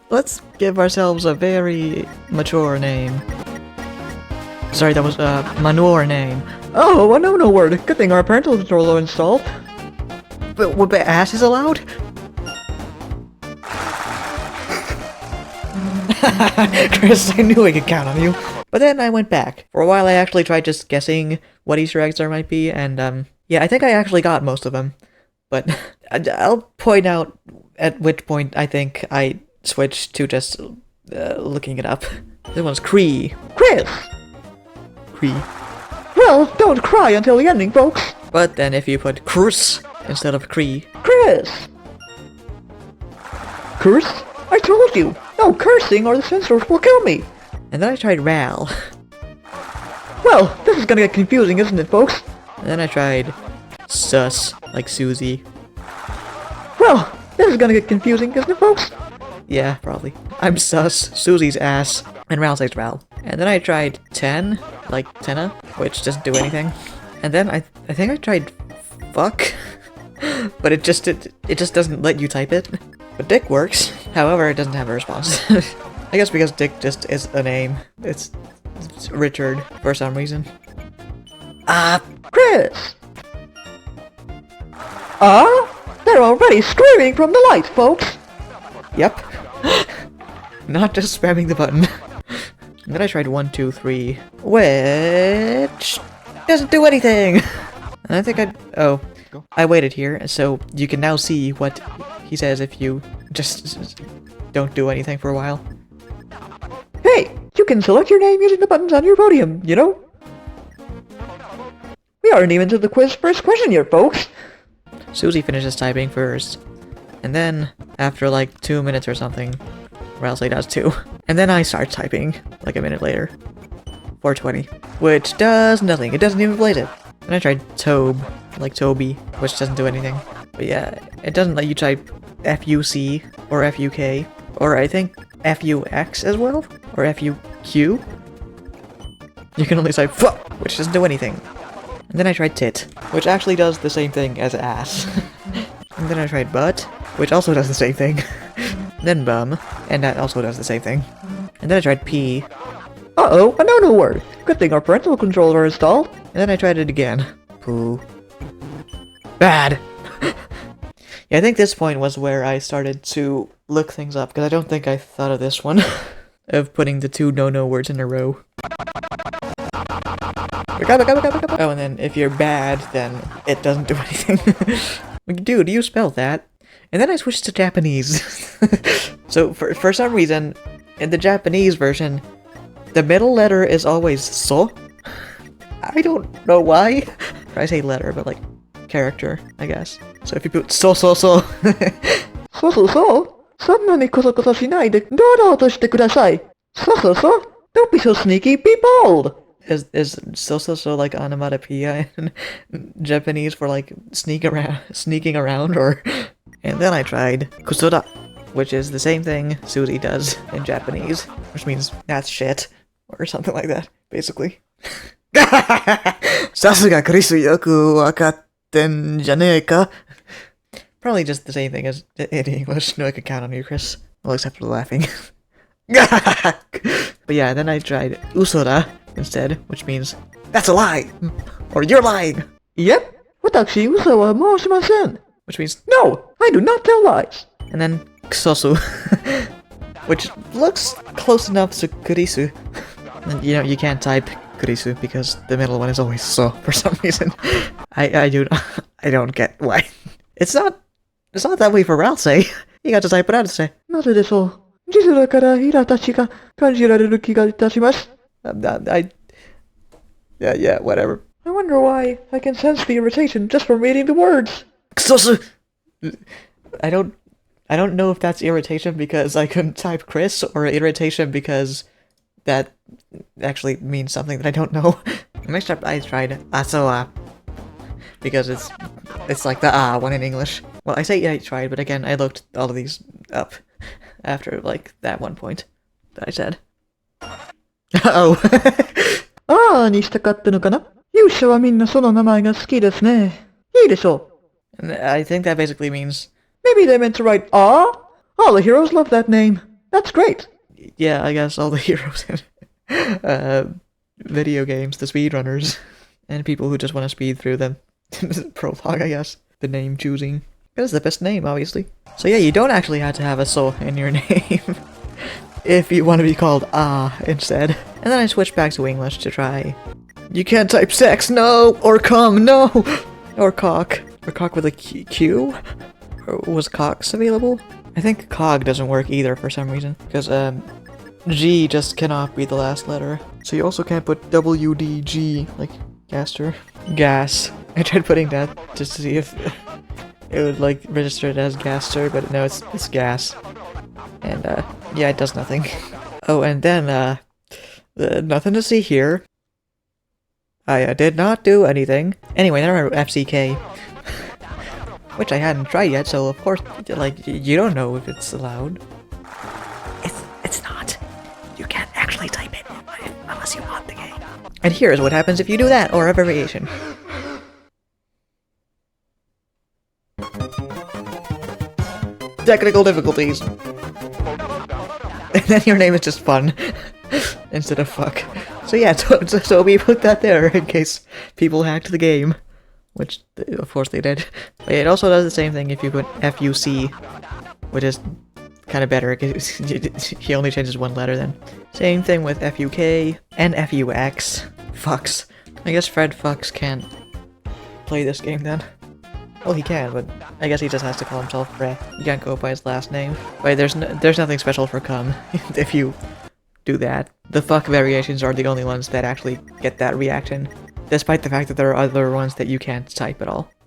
let's give ourselves a very mature name. Sorry, that was a manure name. Oh, a no-no word. Good thing our parental controller installed. But ass is allowed? Chris, I knew I could count on you. But then I went back. For a while I actually tried just guessing what Easter eggs there might be, and yeah, I think I actually got most of them. But I'll point out at which point I think I switched to just looking it up. This one's Cree. Chris! Cree. Well, don't cry until the ending, folks. But then if you put Cruz instead of Cree. Chris! Curse? I told you! No cursing or the censors will kill me! And then I tried Ral. Well, this is gonna get confusing, isn't it, folks? And then I tried Sus, like Susie. Well, this is gonna get confusing, isn't it, folks? Yeah, probably. I'm Sus, Susie's ass, and Ral says Ral. And then I tried Ten, like Tenna, which doesn't do anything. And then I think I tried Fuck, but it just doesn't let you type it. But Dick works. However, it doesn't have a response. I guess because Dick just is a name. It's Richard for some reason. Chris! They're already screaming from the light, folks! Yep. Not just spamming the button. And then I tried 1, 2, 3, which doesn't do anything. And I think I waited here, so you can now see what he says if you just don't do anything for a while. Hey, you can select your name using the buttons on your podium, you know? We aren't even to the quiz first question yet, folks! Susie finishes typing first, and then, after like 2 minutes or something, Ralsei does too. And then I start typing, like a minute later. 420. Which does nothing, it doesn't even place it. And I tried Tobe, like Toby, which doesn't do anything. But yeah, it doesn't let you type F-U-C, or F-U-K, or I think F-U-X as well? Or F-U-Q? You can only type fuck, which doesn't do anything. And then I tried tit, which actually does the same thing as ass. And then I tried butt, which also does the same thing. Then bum, and that also does the same thing. And then I tried pee. Uh-oh, a no-no word. Good thing our parental controller is installed. And then I tried it again. Poo. Bad! Yeah, I think this point was where I started to look things up, because I don't think I thought of this one. Of putting the 2 no-no words in a row. Oh, and then if you're bad, then it doesn't do anything. Like, dude, you spelled that. And then I switched to Japanese. So, for some reason, in the Japanese version, the middle letter is always so. I don't know why. I say letter, but like, character, I guess. So if you put so. そうそうそう。そんなにコソコソしないで堂々としてください。そうそうそう。Don't be so sneaky, be bold. Is so like onomatopoeia in Japanese for like sneaking around, or? And then I tried kusoda, which is the same thing Susie does in Japanese, which means that's shit, or something like that, basically. Sasuga Krisu yoku wakatten janeka. Probably just the same thing as in English. No, I can count on you, Chris. Well, except for the laughing. But yeah, then I tried usoda instead, which means that's a lie, or you're lying. Yep. 私嘘は申しません. Which means no, I do not tell lies. And then kusosu, which looks close enough to kurisu. And you know, you can't type kurisu because the middle one is always so for some reason. I don't get why. It's not that way for Ralsei. You got to type it out and say. なぜでしょう。字面から苛立ちが感じられる気がいたします。Yeah, whatever. I wonder why I can sense the irritation just from reading the words. Kusosu! I don't know if that's irritation because I couldn't type Chris, or irritation because that actually means something that I don't know. Next up, I tried asoa, because it's like the one in English. Well, I say I tried, but again, I looked all of these up after, like, that one point that I said. Uh-oh. にしたかったのかな。勇者はみんなその名前が好きですね。いいでしょう。And I think that basically means... Maybe they meant to write All the heroes love that name. That's great. Yeah, I guess all the heroes in video games, the speedrunners, and people who just want to speed through them. Prologue, I guess. The name choosing. That is the best name, obviously. So yeah, you don't actually have to have a so in your name. If you want to be called instead. And then I switched back to English to try. You can't type sex, no! Or cum, no! Or cock. Or cock with a Q? Or was cocks available? I think cog doesn't work either for some reason. Because, G just cannot be the last letter. So you also can't put WDG, like gaster. Gas. I tried putting that just to see if it would like register it as gaster, but no, it's gas. And yeah, it does nothing. Oh, and then nothing to see here. I did not do anything. Anyway, then I remember FCK. Which I hadn't tried yet, so of course, like, you don't know if it's allowed. It's not. You can't actually type it unless you want the game. And here's what happens if you do that, or a variation. Technical difficulties. And then your name is just fun. Instead of fuck. So yeah, so we put that there in case people hacked the game. Which, of course they did. But it also does the same thing if you put FUC, which is kind of better, because he only changes one letter then. Same thing with FUK and FUX. Fucks. I guess Fred Fucks can't play this game then. Well, he can, but I guess he just has to call himself Fred. You can't go by his last name. Wait, there's nothing special for cum if you do that. The fuck variations are the only ones that actually get that reaction. Despite the fact that there are other ones that you can't type at all.